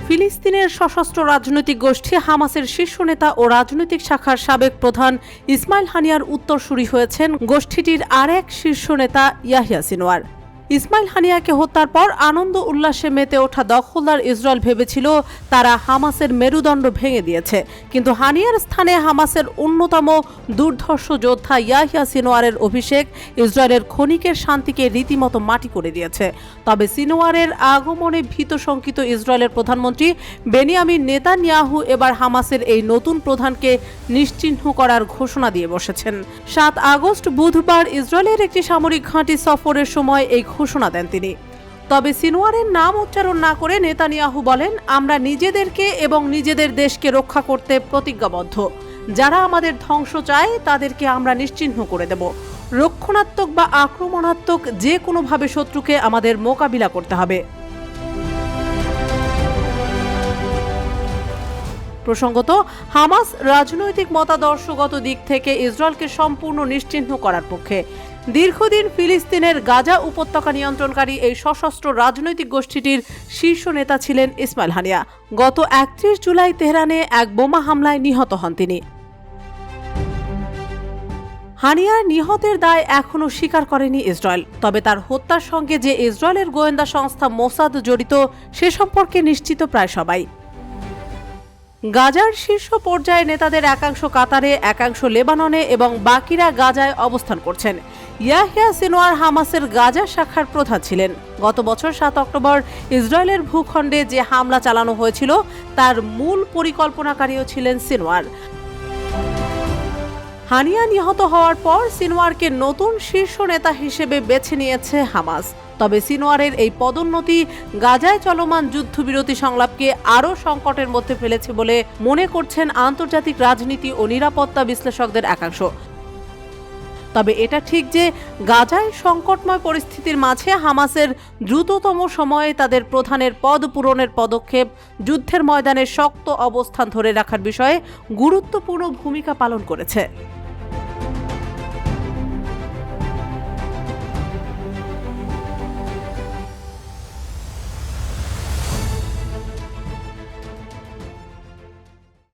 ফিলিস্তিনের সশস্ত্র রাজনৈতিক গোষ্ঠী হামাসের শীর্ষ নেতা ও রাজনৈতিক শাখার সাবেক প্রধান ইসমাইল হানিয়ার উত্তরসূরি হয়েছেন গোষ্ঠীটির আরেক শীর্ষ নেতা ইয়াহিয়া সিনওয়ার। ইসমাইল হানিয়াকে হত্যার পর আনন্দ উল্লাসে মেতে ওঠা দখলদার ইসরায়েল ভেবেছিল তারা হামাসের মেরুদণ্ড ভেঙে দিয়েছে, কিন্তু হানিয়ার স্থানে হামাসের অন্যতম দুর্ধর্ষ যোদ্ধা ইয়াহিয়া সিনওয়ারের অভিষেক ইসরায়েলের ক্ষণিকের শান্তিকে রীতিমতো মাটি করে দিয়েছে। তবে সিনওয়ারের আগমনে ভীত শঙ্কিত ইসরায়েলের প্রধানমন্ত্রী বেনিয়ামিন নেতানিয়াহু এবার হামাসের এই নতুন প্রধানকে নিশ্চিহ্ন করার ঘোষণা দিয়ে বসেছেন। 7 আগস্ট বুধবার ইসরায়েলের একটি সামরিক ঘাঁটি সফরের সময় এই ঘোষণা দেন তিনি। তবে সিনওয়ারের নাম উচ্চারণ না করে নেতানিয়াহু বলেন, আমরা নিজেদেরকে এবং নিজেদের দেশকে রক্ষা করতে প্রতিজ্ঞাবদ্ধ। যারা আমাদের ধ্বংস চায় তাদেরকে আমরা নিশ্চিহ্ন করে দেব। রক্ষণাত্মক বা আক্রমণাত্মক যে কোনোভাবে শত্রুকে আমাদের মোকাবিলা করতে হবে। প্রসঙ্গত, হামাস রাজনৈতিক মতাদর্শগত দিক থেকে ইসরায়েলকে সম্পূর্ণ নিশ্চিহ্ন করার পক্ষে। দীর্ঘদিন ফিলিস্তিনের গাজা উপত্যকা নিয়ন্ত্রণকারী এই সশস্ত্র রাজনৈতিক গোষ্ঠীটির শীর্ষ নেতা ছিলেন ইসমাইল হানিয়া। গত 31 জুলাই তেহরানে এক বোমা হামলায় নিহত হন তিনি। হানিয়ার নিহতের দায় এখনও স্বীকার করেনি ইসরায়েল, তবে তার হত্যার সঙ্গে যে ইসরায়েলের গোয়েন্দা সংস্থা মোসাদ জড়িত সে সম্পর্কে নিশ্চিত প্রায় সবাই। গাজার শীর্ষ পর্যায়ে নেতাদের একাংশ কাতারে, একাংশ লেবাননে এবং বাকিরা গাজায় অবস্থান করছেন। ইয়াহিয়া সিনওয়ার হামাসের গাজা শাখার প্রধান ছিলেন। গত বছর 7 অক্টোবর ইসরায়েলের ভূখণ্ডে যে হামলা চালানো হয়েছিল তার মূল পরিকল্পনাকারীও ছিলেন সিনওয়ার। হানিয়া নিহত হওয়ার পর সিনওয়ারকে নতুন শীর্ষ নেতা হিসেবে বেছে নিয়েছে হামাস। তবে সিনওয়ারের এই পদোন্নতি গাজায় চলমান যুদ্ধবিরতি সংলাপকে আরও সংকটের মধ্যে ফেলেছে বলে মনে করছেন আন্তর্জাতিক রাজনীতি ও নিরাপত্তা বিশ্লেষকদের একাংশ। তবে এটা ঠিক যে গাজায় সংকটময় পরিস্থিতির মাঝে হামাসের দ্রুততম সময়ে তাদের প্রধানের পদ পূরণের পদক্ষেপ যুদ্ধের ময়দানে শক্ত অবস্থান ধরে রাখার বিষয়ে গুরুত্বপূর্ণ ভূমিকা পালন করেছে।